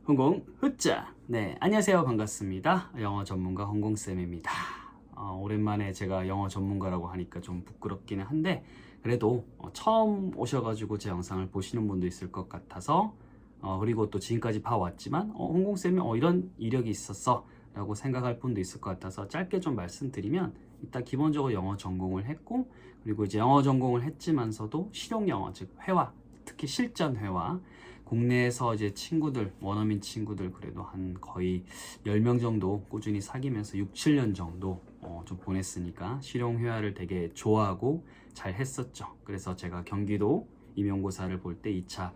홍공 흐짜. 네, 안녕하세요. 반갑습니다. 영어 전문가 홍공쌤입니다. 오랜만에 제가 영어 전문가라고 하니까 좀 부끄럽기는 한데 그래도 처음 오셔가지고 제 영상을 보시는 분도 있을 것 같아서 그리고 또 지금까지 봐왔지만 홍공쌤이 이런 이력이 있었어 라고 생각할 분도 있을 것 같아서 짧게 좀 말씀드리면, 일단 기본적으로 영어 전공을 했고, 그리고 이제 영어 전공을 했지만서도 실용 영어, 즉 회화, 특히 실전 회화, 국내에서 이제 친구들, 원어민 친구들 그래도 한 거의 10명 정도 꾸준히 사귀면서 6, 7년 정도 좀 보냈으니까 실용 회화를 되게 좋아하고 잘 했었죠. 그래서 제가 경기도 임용고사를 볼 때 2차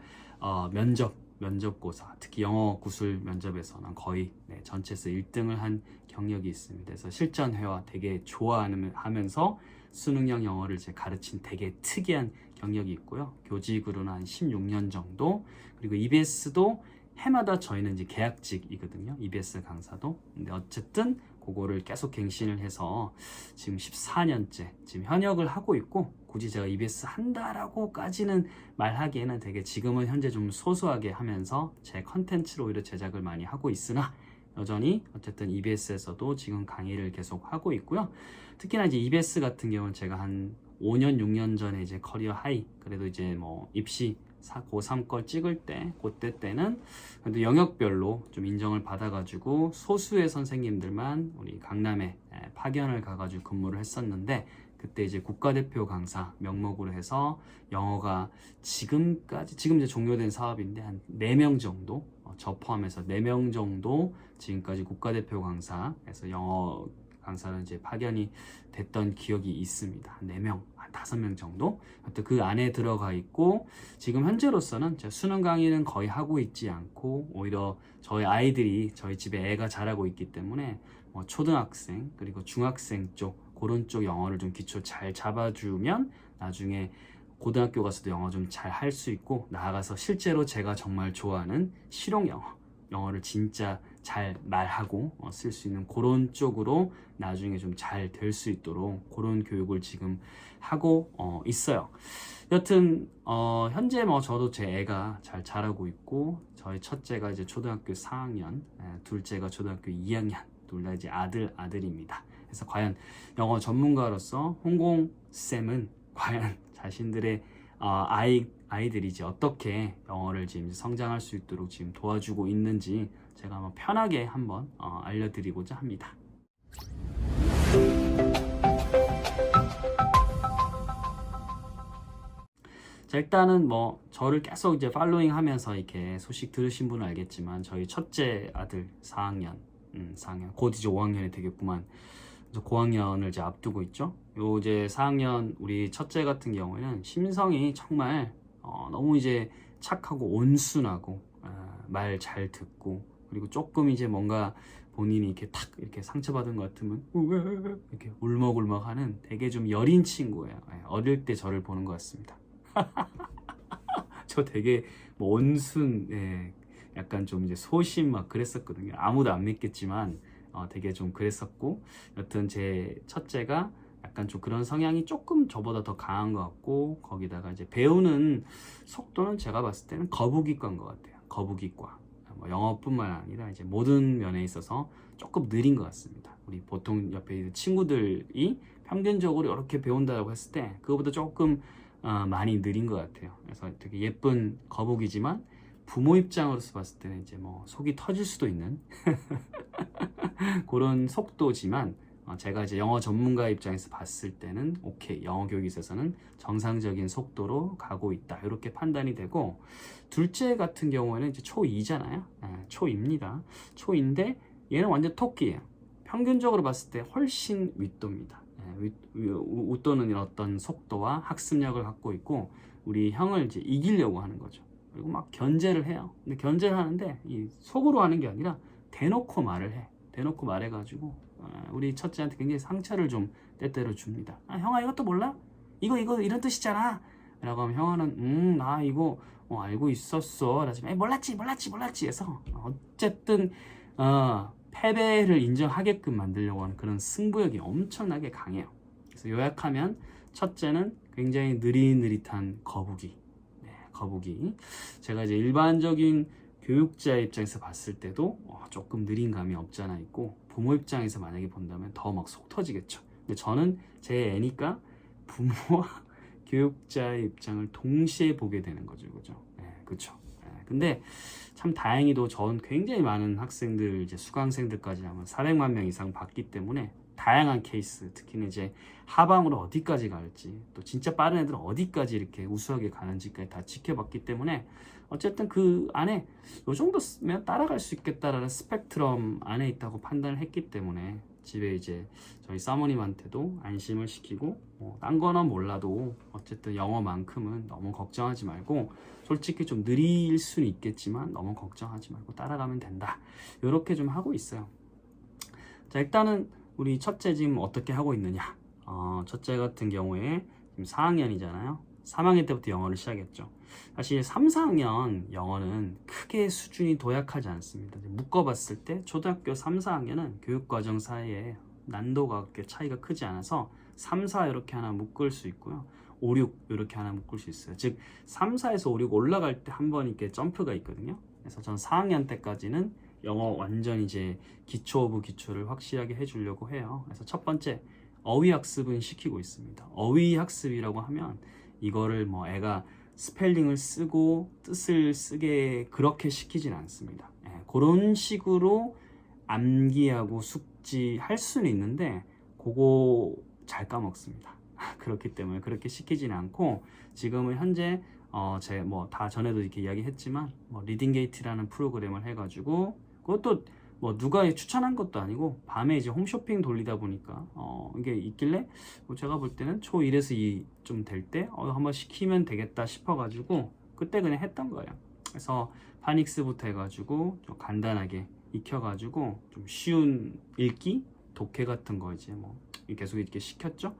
면접고사, 특히 영어 구술 면접에서는 거의 전체에서 1등을 한 경력이 있습니다. 그래서 실전 회화 되게 좋아하면서 수능형 영어를 제가 가르친 되게 특이한 경력이 있고요. 교직으로는 한 16년 정도, 그리고 EBS도 해마다 저희는 이제 계약직이거든요. EBS 강사도. 근데 어쨌든 그거를 계속 갱신을 해서 지금 14년째 지금 현역을 하고 있고, 굳이 제가 EBS 한다라고까지는 말하기에는 되게 지금은 현재 좀 소소하게 하면서 제 컨텐츠로 오히려 제작을 많이 하고 있으나 여전히 어쨌든 EBS에서도 지금 강의를 계속 하고 있고요. 특히나 이제 EBS 같은 경우는 제가 한 5년, 6년 전에 이제 커리어 하이, 그래도 이제 뭐 입시 고3 걸 찍을 때, 그때 때는 그래도 영역별로 좀 인정을 받아가지고 소수의 선생님들만 우리 강남에 파견을 가가지고 근무를 했었는데, 그때 이제 국가대표 강사 명목으로 해서 영어가 지금 이제 종료된 사업인데 한 4명 정도, 저 포함해서 4명 정도 지금까지 국가대표 강사에서 영어 강사는 이제 파견이 됐던 기억이 있습니다. 한 4명, 한 5명 정도? 또 그 안에 들어가 있고, 지금 현재로서는 제가 수능 강의는 거의 하고 있지 않고, 오히려 저희 아이들이 저희 집에 애가 자라고 있기 때문에 초등학생, 그리고 중학생 쪽, 그런 쪽 영어를 좀 기초 잘 잡아주면 나중에 고등학교 가서도 영어 좀 잘 할 수 있고, 나아가서 실제로 제가 정말 좋아하는 실용 영어를 진짜 잘 말하고 쓸 수 있는 그런 쪽으로 나중에 좀 잘 될 수 있도록 그런 교육을 지금 하고 있어요. 여튼 현재 저도 제 애가 잘 자라고 있고, 저희 첫째가 이제 초등학교 4학년, 둘째가 초등학교 2학년, 둘 다 이제 아들입니다. 그래서 과연 영어 전문가로서 홍공쌤은 과연 자신들의 아이들이 이제 어떻게 영어를 지금 성장할 수 있도록 지금 도와주고 있는지 제가 한번 편하게 한번 알려드리고자 합니다. 자, 일단은 저를 계속 이제 팔로잉 하면서 이렇게 소식 들으신 분은 알겠지만, 저희 첫째 아들 4학년, 4학년, 곧 이제 5학년이 되겠구만. 그래서 고학년을 이제 앞두고 있죠. 요 이제 4학년 우리 첫째 같은 경우에는 심성이 정말 너무 이제 착하고 온순하고 말 잘 듣고, 그리고 조금 이제 뭔가 본인이 이렇게 탁 이렇게 상처받은 것 같으면 이렇게 울먹울먹하는 되게 좀 여린 친구예요. 어릴 때 저를 보는 것 같습니다. 저 되게 온순, 약간 좀 이제 소심 막 그랬었거든요. 아무도 안 믿겠지만 되게 좀 그랬었고, 여튼 제 첫째가 약간 좀 그런 성향이 조금 저보다 더 강한 것 같고, 거기다가 이제 배우는 속도는 제가 봤을 때는 거북이과인 것 같아요. 거북이과. 영어뿐만 아니라 이제 모든 면에 있어서 조금 느린 것 같습니다. 우리 보통 옆에 있는 친구들이 평균적으로 이렇게 배운다고 했을 때 그거보다 조금 많이 느린 것 같아요. 그래서 되게 예쁜 거북이지만 부모 입장으로서 봤을 때는 이제 속이 터질 수도 있는 그런 속도지만, 제가 이제 영어 전문가 입장에서 봤을 때는 오케이, 영어 교육에 있어서는 정상적인 속도로 가고 있다, 이렇게 판단이 되고, 둘째 같은 경우에는 이제 초2잖아요. 초2입니다. 초2인데 얘는 완전 토끼예요. 평균적으로 봤을 때 훨씬 윗도입니다. 웃도는 어떤 속도와 학습력을 갖고 있고, 우리 형을 이제 이기려고 하는 거죠. 그리고 막 견제를 해요. 근데 견제를 하는데 이 속으로 하는 게 아니라 대놓고 말을 해. 대놓고 말해가지고 우리 첫째한테 굉장히 상처를 좀 때때로 줍니다. 형아, 이것도 몰라? 이거 이런 뜻이잖아 라고 하면 형아는 나 이거 알고 있었어 라지만 몰랐지 해서 어쨌든 패배를 인정하게끔 만들려고 하는 그런 승부욕이 엄청나게 강해요. 그래서 요약하면 첫째는 굉장히 느릿느릿한 거북이. 거북이. 제가 이제 일반적인 교육자 입장에서 봤을 때도 조금 느린 감이 없잖아 있고, 부모 입장에서 만약에 본다면 더 막 속 터지겠죠. 근데 저는 제 애니까 부모와 교육자의 입장을 동시에 보게 되는 거죠. 그죠? 그쵸. 근데 참 다행히도 전 굉장히 많은 학생들, 이제 수강생들까지 하면 400만 명 이상 봤기 때문에 다양한 케이스, 특히는 이제 하방으로 어디까지 갈지, 또 진짜 빠른 애들은 어디까지 이렇게 우수하게 가는지까지 다 지켜봤기 때문에 어쨌든 그 안에 요 정도면 따라갈 수 있겠다라는 스펙트럼 안에 있다고 판단을 했기 때문에 집에 이제 저희 사모님한테도 안심을 시키고, 딴 거는 몰라도 어쨌든 영어만큼은 너무 걱정하지 말고, 솔직히 좀 느릴 수는 있겠지만 너무 걱정하지 말고 따라가면 된다, 이렇게 좀 하고 있어요. 자, 일단은 우리 첫째 지금 어떻게 하고 있느냐. 첫째 같은 경우에 지금 4학년이잖아요 3학년 때부터 영어를 시작했죠. 사실 3, 4학년 영어는 크게 수준이 도약하지 않습니다. 묶어봤을 때 초등학교 3, 4학년은 교육과정 사이에 난도가 그렇게 차이가 크지 않아서 3, 4 이렇게 하나 묶을 수 있고요. 5, 6 이렇게 하나 묶을 수 있어요. 즉 3, 4에서 5, 6 올라갈 때 한 번 이렇게 점프가 있거든요. 그래서 전 4학년 때까지는 영어 완전 이제 기초 오브 기초를 확실하게 해주려고 해요. 그래서 첫 번째 어휘 학습은 시키고 있습니다. 어휘 학습이라고 하면 이거를 뭐 애가 스펠링을 쓰고 뜻을 쓰게 그렇게 시키진 않습니다. 그런 식으로 암기하고 숙지할 수는 있는데 그거 잘 까먹습니다. 그렇기 때문에 그렇게 시키진 않고, 지금은 현재 제 뭐 다 전에도 이렇게 이야기했지만 리딩 게이트라는 프로그램을 해가지고, 그것도 뭐 누가 추천한 것도 아니고 밤에 이제 홈쇼핑 돌리다 보니까 이게 있길래 제가 볼 때는 초1에서 2 좀 될 때 한번 시키면 되겠다 싶어가지고 그때 그냥 했던 거예요. 그래서 파닉스부터 해가지고 좀 간단하게 익혀가지고 좀 쉬운 읽기, 독해 같은 거 이제 뭐 계속 이렇게 시켰죠.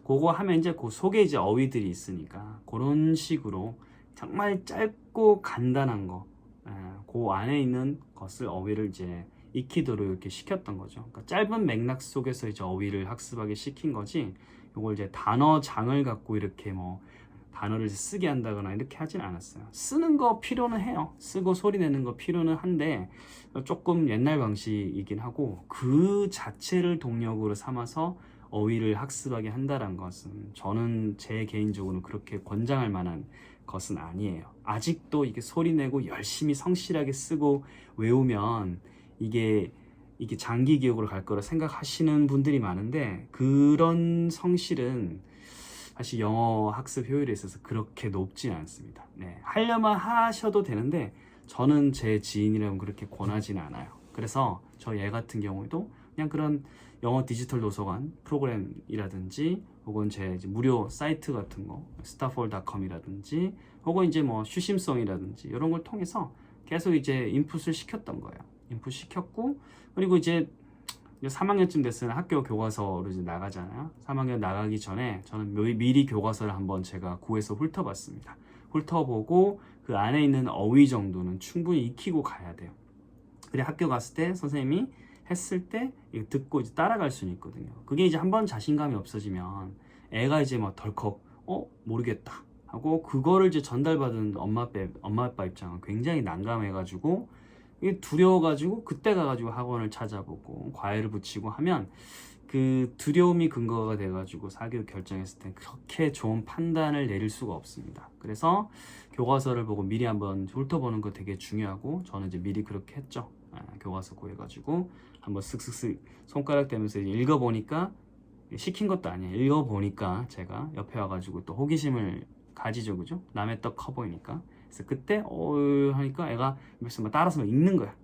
그거 하면 이제 그 속에 이제 어휘들이 있으니까 그런 식으로 정말 짧고 간단한 거, 그 안에 있는 것을 어휘를 이제 익히도록 이렇게 시켰던 거죠. 그러니까 짧은 맥락 속에서 이제 어휘를 학습하게 시킨 거지, 이걸 이제 단어장을 갖고 이렇게 뭐 단어를 쓰게 한다거나 이렇게 하진 않았어요. 쓰는 거 필요는 해요. 쓰고 소리 내는 거 필요는 한데 조금 옛날 방식이긴 하고, 그 자체를 동력으로 삼아서 어휘를 학습하게 한다는 것은 저는 제 개인적으로는 그렇게 권장할 만한 것은 아니에요. 아직도 이게 소리 내고 열심히 성실하게 쓰고 외우면 이게 장기 기억으로 갈 거라 생각하시는 분들이 많은데, 그런 성실은 사실 영어 학습 효율에 있어서 그렇게 높지 않습니다. 하려면 하셔도 되는데 저는 제 지인이라면 그렇게 권하지는 않아요. 그래서 저 얘 같은 경우에도 그냥 그런 영어 디지털 도서관 프로그램이라든지 혹은 제 이제 무료 사이트 같은 거 스타폴.com이라든지 혹은 이제 뭐 슈심송이라든지 이런 걸 통해서 계속 이제 인풋을 시켰던 거예요. 인풋 시켰고, 그리고 이제 3학년쯤 됐으면 학교 교과서로 이제 나가잖아요. 3학년 나가기 전에 저는 미리 교과서를 한번 제가 구해서 훑어봤습니다. 훑어보고 그 안에 있는 어휘 정도는 충분히 익히고 가야 돼요. 그래 학교 갔을 때 선생님이 했을 때 이거 듣고 이제 따라갈 수는 있거든요. 그게 이제 한번 자신감이 없어지면 애가 이제 막 덜컥 모르겠다 하고 그거를 이제 전달받은 엄마 아빠 입장은 굉장히 난감해가지고 이게 두려워가지고 그때 가가지고 학원을 찾아보고 과외를 붙이고 하면 그 두려움이 근거가 돼가지고 사교육 결정했을 때 그렇게 좋은 판단을 내릴 수가 없습니다. 그래서 교과서를 보고 미리 한번 훑어보는 거 되게 중요하고, 저는 이제 미리 그렇게 했죠. 교과서 구해가지고 한번 쓱쓱쓱 손가락 대면서 읽어보니까, 시킨 것도 아니에요. 읽어보니까 제가 옆에 와가지고 또 호기심을 가지죠, 그죠? 남의 떡 커 보이니까. 그래서 그때 하니까 애가 옆에서 따라서 읽는 거야.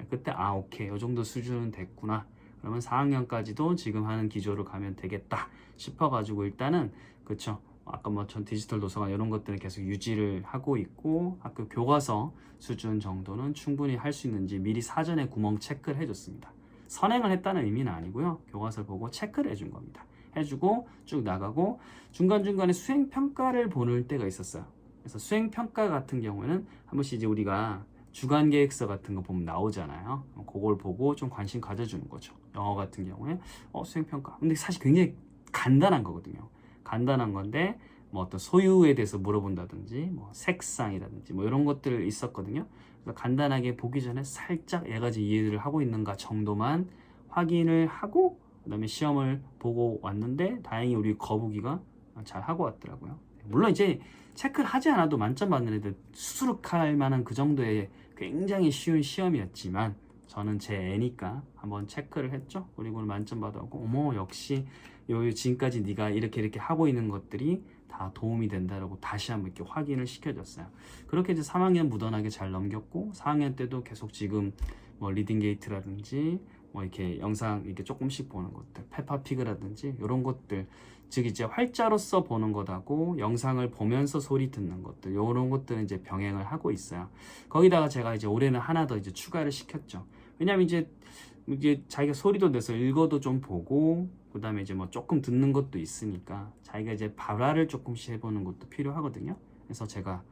그때 오케이, 이 정도 수준은 됐구나. 그러면 4학년까지도 지금 하는 기조로 가면 되겠다 싶어가지고 일단은, 그쵸, 아까 뭐 전 디지털 도서관 이런 것들은 계속 유지를 하고 있고, 학교 교과서 수준 정도는 충분히 할 수 있는지 미리 사전에 구멍 체크를 해줬습니다. 선행을 했다는 의미는 아니고요, 교과서를 보고 체크를 해준 겁니다. 해주고 쭉 나가고 중간중간에 수행평가를 보낼 때가 있었어요. 그래서 수행평가 같은 경우에는 한 번씩 이제 우리가 주간계획서 같은 거 보면 나오잖아요. 그걸 보고 좀 관심 가져주는 거죠. 영어 같은 경우에 수행평가. 근데 사실 굉장히 간단한 거거든요. 간단한 건데 뭐 어떤 소유에 대해서 물어본다든지 뭐 색상이라든지 뭐 이런 것들 있었거든요. 그래서 간단하게 보기 전에 살짝 얘가 이제 이해를 하고 있는가 정도만 확인을 하고 그다음에 시험을 보고 왔는데 다행히 우리 거북이가 잘 하고 왔더라고요. 물론 이제 체크를 하지 않아도 만점 받는 애들 수두룩할 만한 그 정도의 굉장히 쉬운 시험이었지만 저는 제 애니까 한번 체크를 했죠. 그리고 만점 받았고 어머 역시 요 지금까지 네가 이렇게 하고 있는 것들이 다 도움이 된다라고 다시 한번 이렇게 확인을 시켜줬어요. 그렇게 이제 3학년 무던하게 잘 넘겼고 4학년 때도 계속 지금 뭐 리딩 게이트라든지 뭐 이렇게 영상 이렇게 조금씩 보는 것들, 페파피그라든지 이런 것들, 즉 이제 활자로서 보는 것하고 영상을 보면서 소리 듣는 것들, 이런 것들은 이제 병행을 하고 있어요. 거기다가 제가 이제 올해는 하나 더 이제 추가를 시켰죠. 왜냐면 이제 자기가 소리도 내서 읽어도 좀 보고 그 다음에 이제 뭐 조금 듣는 것도 있으니까 자기가 이제 발화를 조금씩 해보는 것도 필요하거든요. 그래서 제가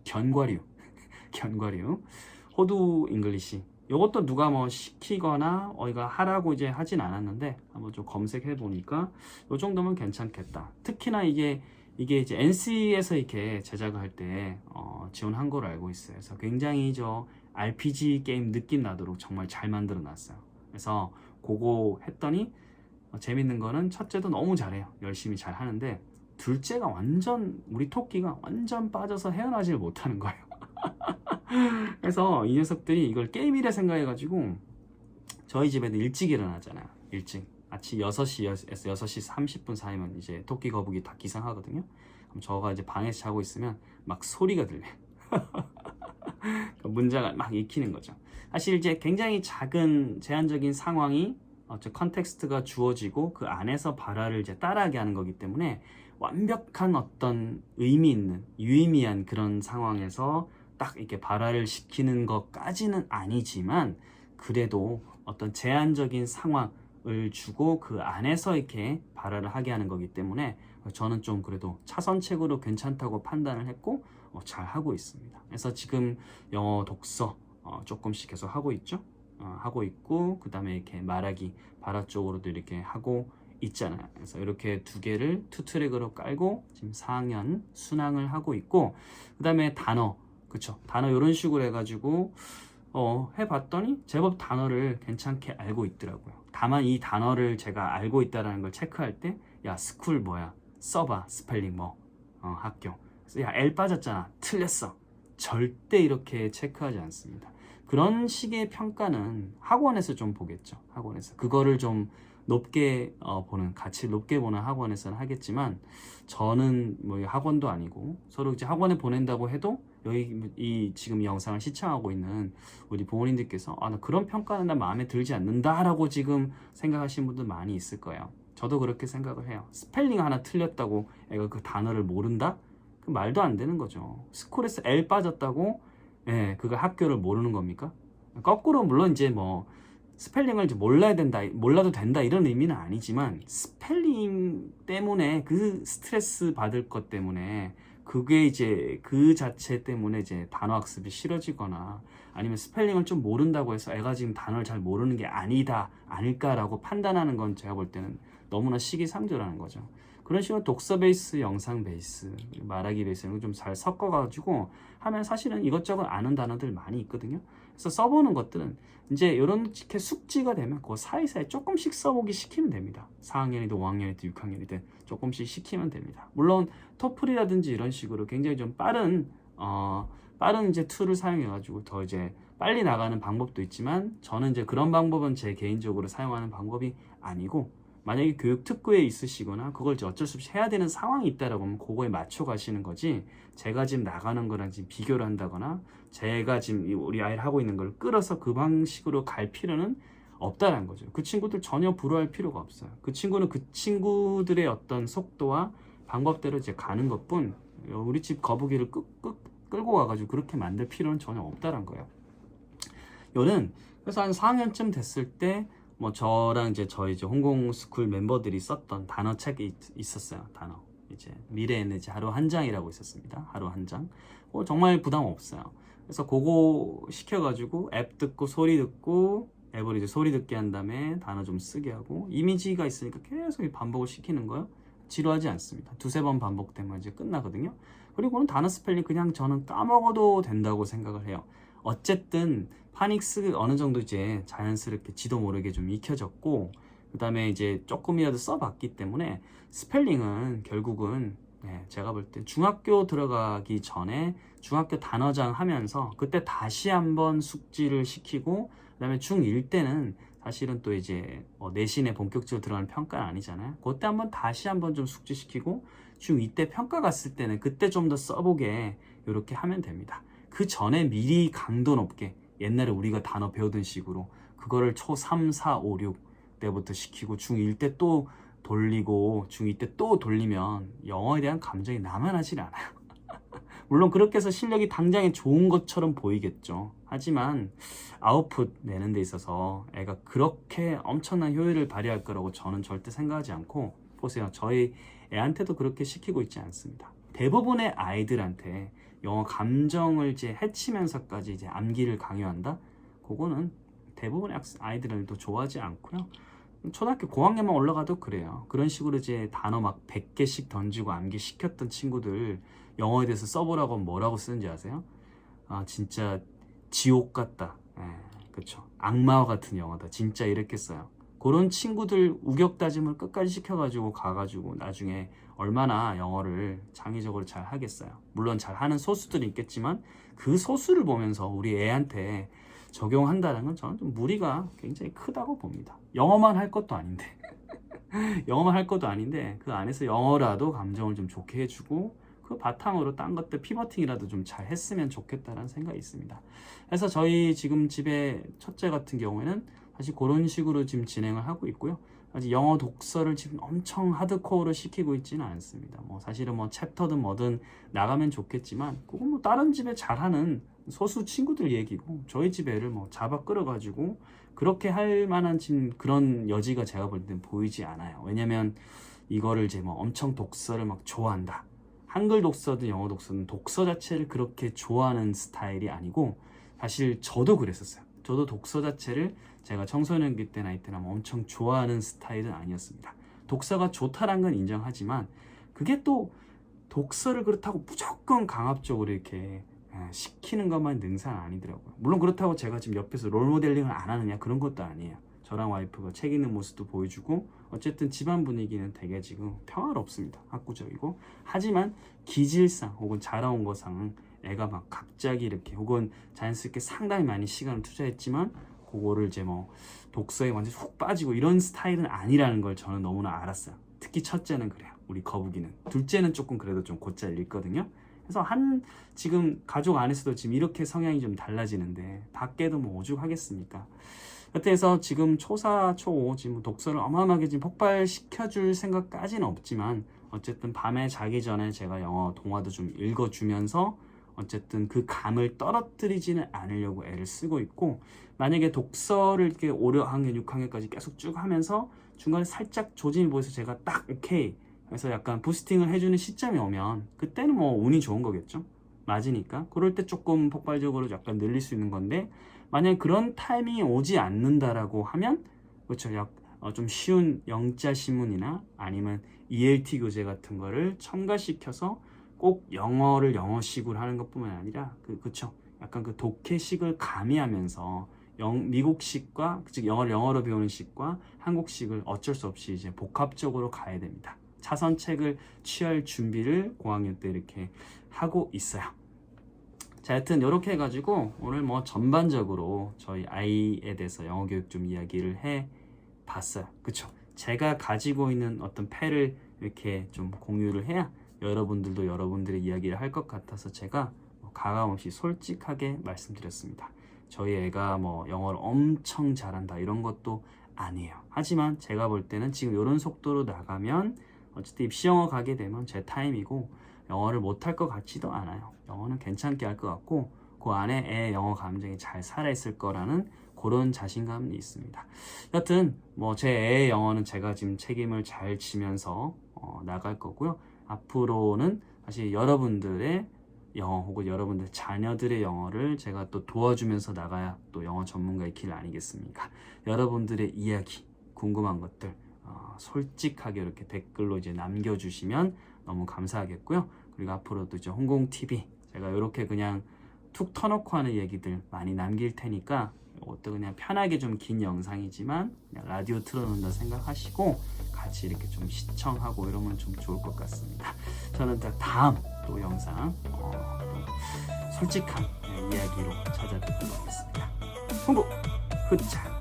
견과류 호두 잉글리시 이것도 누가 뭐 시키거나 어이가 하라고 이제 하진 않았는데 한번 좀 검색해 보니까 이 정도면 괜찮겠다. 특히나 이게 이제 NC에서 이렇게 제작을 할 때 지원한 걸로 알고 있어요. 그래서 굉장히 RPG 게임 느낌 나도록 정말 잘 만들어 놨어요. 그래서 그거 했더니 재밌는 거는 첫째도 너무 잘해요. 열심히 잘 하는데 둘째가 완전 우리 토끼가 완전 빠져서 헤어나질 못하는 거예요. 그래서 이 녀석들이 이걸 게임이라 생각해가지고 저희 집에도 일찍 일어나잖아요. 일찍 아침 6시에서 6시 30분 사이면 이제 토끼 거북이 다 기상하거든요. 그럼 저가 이제 방에서 자고 있으면 막 소리가 들려요. 문장을 막 익히는 거죠. 사실 이제 굉장히 작은 제한적인 상황이 컨텍스트가 주어지고 그 안에서 발화를 이제 따라하게 하는 거기 때문에 완벽한 어떤 의미 있는 유의미한 그런 상황에서 딱 이렇게 발화를 시키는 것까지는 아니지만 그래도 어떤 제한적인 상황을 주고 그 안에서 이렇게 발화를 하게 하는 거기 때문에 저는 좀 그래도 차선책으로 괜찮다고 판단을 했고 잘 하고 있습니다. 그래서 지금 영어 독서 조금씩 계속 하고 있죠. 하고 있고 그 다음에 이렇게 말하기 발화 쪽으로도 이렇게 하고 있잖아요. 그래서 이렇게 두 개를 투 트랙으로 깔고 지금 4학년 순항을 하고 있고 그 다음에 단어 그쵸 단어 이런 식으로 해가지고 해봤더니 제법 단어를 괜찮게 알고 있더라고요. 다만 이 단어를 제가 알고 있다는 걸 체크할 때 야 스쿨 뭐야 써봐 스펠링 뭐 학교 그래서 야 L 빠졌잖아 틀렸어 절대 이렇게 체크하지 않습니다. 그런 식의 평가는 학원에서 좀 보겠죠. 학원에서 그거를 좀 높게 보는 가치를 높게 보는 학원에서는 하겠지만 저는 뭐 학원도 아니고 서로 이제 학원에 보낸다고 해도 여기 이 지금 이 영상을 시청하고 있는 우리 부모님들께서 나 그런 평가는 나 마음에 들지 않는다라고 지금 생각하시는 분들 많이 있을 거예요. 저도 그렇게 생각을 해요. 스펠링 하나 틀렸다고 애가 그 단어를 모른다? 그 말도 안 되는 거죠. 스쿨에서 L 빠졌다고 그거 학교를 모르는 겁니까? 거꾸로 물론 이제 뭐 스펠링을 이제 몰라도 된다 이런 의미는 아니지만 스펠링 때문에 그 스트레스 받을 것 때문에 그게 이제 그 자체 때문에 이제 단어 학습이 싫어지거나 아니면 스펠링을 좀 모른다고 해서 애가 지금 단어를 잘 모르는 게 아닐까라고 판단하는 건 제가 볼 때는 너무나 시기상조라는 거죠. 그런 식으로 독서 베이스, 영상 베이스, 말하기 베이스 이런 거 좀 잘 섞어가지고 하면 사실은 이것저것 아는 단어들 많이 있거든요. 그래서 써보는 것들은 이제 이렇게 숙지가 되면 그 사이사이 조금씩 써보기 시키면 됩니다. 4학년이든 5학년이든 6학년이든 조금씩 시키면 됩니다. 물론 토플이라든지 이런 식으로 굉장히 좀 빠른 이제 툴을 사용해가지고 더 이제 빨리 나가는 방법도 있지만 저는 이제 그런 방법은 제 개인적으로 사용하는 방법이 아니고 만약에 교육 특구에 있으시거나 그걸 이제 어쩔 수 없이 해야 되는 상황이 있다라고 하면 그거에 맞춰 가시는 거지 제가 지금 나가는 거랑 지금 비교를 한다거나 제가 지금 우리 아이를 하고 있는 걸 끌어서 그 방식으로 갈 필요는 없다라는 거죠. 그 친구들 전혀 불허할 필요가 없어요. 그 친구는 그 친구들의 어떤 속도와 방법대로 이제 가는 것뿐 우리 집 거북이를 끌고 와가지고 그렇게 만들 필요는 전혀 없다라는 거예요. 요는 그래서 한 4학년쯤 됐을 때 뭐 저랑 이제 저희 이제 홍공스쿨 멤버들이 썼던 단어 책이 있었어요. 단어 이제 미래 에너지 하루 한 장이라고 있었습니다. 하루 한 장. 정말 부담 없어요. 그래서 그거 시켜가지고 앱 듣고 소리 듣고 앱을 이제 소리 듣게 한 다음에 단어 좀 쓰게 하고 이미지가 있으니까 계속 반복을 시키는 거예요. 지루하지 않습니다. 두세 번 반복되면 이제 끝나거든요. 그리고는 단어 스펠링 그냥 저는 까먹어도 된다고 생각을 해요. 어쨌든 파닉스 어느 정도 이제 자연스럽게 지도 모르게 좀 익혀졌고, 그 다음에 이제 조금이라도 써봤기 때문에 스펠링은 결국은 제가 볼 때 중학교 들어가기 전에 중학교 단어장 하면서 그때 다시 한번 숙지를 시키고, 그 다음에 중1 때는 사실은 또 이제 내신에 본격적으로 들어가는 평가는 아니잖아요. 그때 한번 다시 한번 좀 숙지시키고, 중2 때 평가 갔을 때는 그때 좀 더 써보게 이렇게 하면 됩니다. 그 전에 미리 강도 높게 옛날에 우리가 단어 배우던 식으로 그거를 초 3, 4, 5, 6 때부터 시키고 중1 때 또 돌리고 중2 때 또 돌리면 영어에 대한 감정이 남아나질 않아요. 물론 그렇게 해서 실력이 당장에 좋은 것처럼 보이겠죠. 하지만 아웃풋 내는 데 있어서 애가 그렇게 엄청난 효율을 발휘할 거라고 저는 절대 생각하지 않고, 보세요. 저희 애한테도 그렇게 시키고 있지 않습니다. 대부분의 아이들한테 영어 감정을 이제 해치면서까지 이제 암기를 강요한다? 그거는 대부분의 아이들도 좋아하지 않고요. 초등학교 고학년만 올라가도 그래요. 그런 식으로 이제 단어 막 100개씩 던지고 암기 시켰던 친구들 영어에 대해서 써보라고 뭐라고 쓰는지 아세요? 아, 진짜 지옥 같다. 그쵸. 악마와 같은 영어다. 진짜 이렇게 써요. 그런 친구들 우격다짐을 끝까지 시켜가지고 가가지고 나중에 얼마나 영어를 창의적으로 잘 하겠어요. 물론 잘 하는 소수들이 있겠지만 그 소수를 보면서 우리 애한테 적용한다는 건 저는 좀 무리가 굉장히 크다고 봅니다. 영어만 할 것도 아닌데 영어만 할 것도 아닌데 그 안에서 영어라도 감정을 좀 좋게 해주고 그 바탕으로 딴 것들 피버팅이라도 좀 잘 했으면 좋겠다라는 생각이 있습니다. 그래서 저희 지금 집에 첫째 같은 경우에는 사실 그런 식으로 지금 진행을 하고 있고요. 아직 영어 독서를 지금 엄청 하드코어로 시키고 있지는 않습니다. 뭐 사실은 뭐 챕터든 뭐든 나가면 좋겠지만 그건 뭐 다른 집에 잘하는 소수 친구들 얘기고, 저희 집 애를 뭐 잡아 끌어가지고 그렇게 할 만한 지금 그런 여지가 제가 볼 땐 보이지 않아요. 왜냐면 이거를 이제 뭐 엄청 독서를 막 좋아한다. 한글 독서든 영어 독서든 독서 자체를 그렇게 좋아하는 스타일이 아니고, 사실 저도 그랬었어요. 저도 독서 자체를 제가 청소년기 때나 이때나 엄청 좋아하는 스타일은 아니었습니다. 독서가 좋다란 건 인정하지만 그게 또 독서를 그렇다고 무조건 강압적으로 이렇게 시키는 것만 능사는 아니더라고요. 물론 그렇다고 제가 지금 옆에서 롤모델링을 안 하느냐 그런 것도 아니에요. 저랑 와이프가 책 읽는 모습도 보여주고 어쨌든 집안 분위기는 되게 지금 평화롭습니다. 학구적이고. 하지만 기질상 혹은 자라온 거상 애가 막 갑자기 이렇게 혹은 자연스럽게 상당히 많이 시간을 투자했지만 그거를 이제 뭐 독서에 완전 훅 빠지고 이런 스타일은 아니라는 걸 저는 너무나 알았어요. 특히 첫째는 그래요. 우리 거북이는. 둘째는 조금 그래도 좀 곧잘 읽거든요. 그래서 지금 가족 안에서도 지금 이렇게 성향이 좀 달라지는데 밖에도 뭐 오죽하겠습니까? 그래서 지금 초4, 초5 지금 독서를 어마어마하게 지금 폭발시켜줄 생각까지는 없지만 어쨌든 밤에 자기 전에 제가 영어 동화도 좀 읽어주면서 어쨌든 그 감을 떨어뜨리지는 않으려고 애를 쓰고 있고, 만약에 독서를 이렇게 5, 6학년, 6학년까지 계속 쭉 하면서 중간에 살짝 조짐이 보여서 제가 딱 오케이 그래서 약간 부스팅을 해주는 시점이 오면 그때는 뭐 운이 좋은 거겠죠. 맞으니까. 그럴 때 조금 폭발적으로 약간 늘릴 수 있는 건데, 만약에 그런 타이밍이 오지 않는다라고 하면 그렇죠. 좀 쉬운 영자 시문이나 아니면 ELT 교재 같은 거를 첨가시켜서 꼭 영어를 영어식으로 하는 것뿐만 아니라 그쵸. 약간 그 독해식을 가미하면서 미국식과 즉 영어를 영어로 배우는 식과 한국식을 어쩔 수 없이 이제 복합적으로 가야 됩니다. 차선책을 취할 준비를 고학년 때 이렇게 하고 있어요. 자, 하여튼 이렇게 해가지고 오늘 뭐 전반적으로 저희 아이에 대해서 영어 교육 좀 이야기를 해 봤어요. 그쵸? 제가 가지고 있는 어떤 패를 이렇게 좀 공유를 해야 여러분들도 여러분들의 이야기를 할 것 같아서 제가 가감없이 솔직하게 말씀드렸습니다. 저희 애가 뭐 영어를 엄청 잘한다 이런 것도 아니에요. 하지만 제가 볼 때는 지금 이런 속도로 나가면 어쨌든 입시영어 가게 되면 제 타임이고 영어를 못할 것 같지도 않아요. 영어는 괜찮게 할 것 같고 그 안에 애 영어 감정이 잘 살아있을 거라는 그런 자신감이 있습니다. 여튼 뭐 제 애의 영어는 제가 지금 책임을 잘 지면서 나갈 거고요. 앞으로는 사실 여러분들의 영어 혹은 여러분들 자녀들의 영어를 제가 또 도와주면서 나가야 또 영어 전문가의 길 아니겠습니까? 여러분들의 이야기, 궁금한 것들 솔직하게 이렇게 댓글로 이제 남겨주시면 너무 감사하겠고요. 그리고 앞으로도 이제 홍공TV 제가 이렇게 그냥 툭 터놓고 하는 얘기들 많이 남길 테니까 이것도 그냥 편하게 좀 긴 영상이지만 그냥 라디오 틀어놓는다 생각하시고 같이 이렇게 좀 시청하고 이러면 좀 좋을 것 같습니다. 저는 다음 또 영상 또 솔직한 이야기로 찾아뵙도록 하겠습니다. 홍보 흐차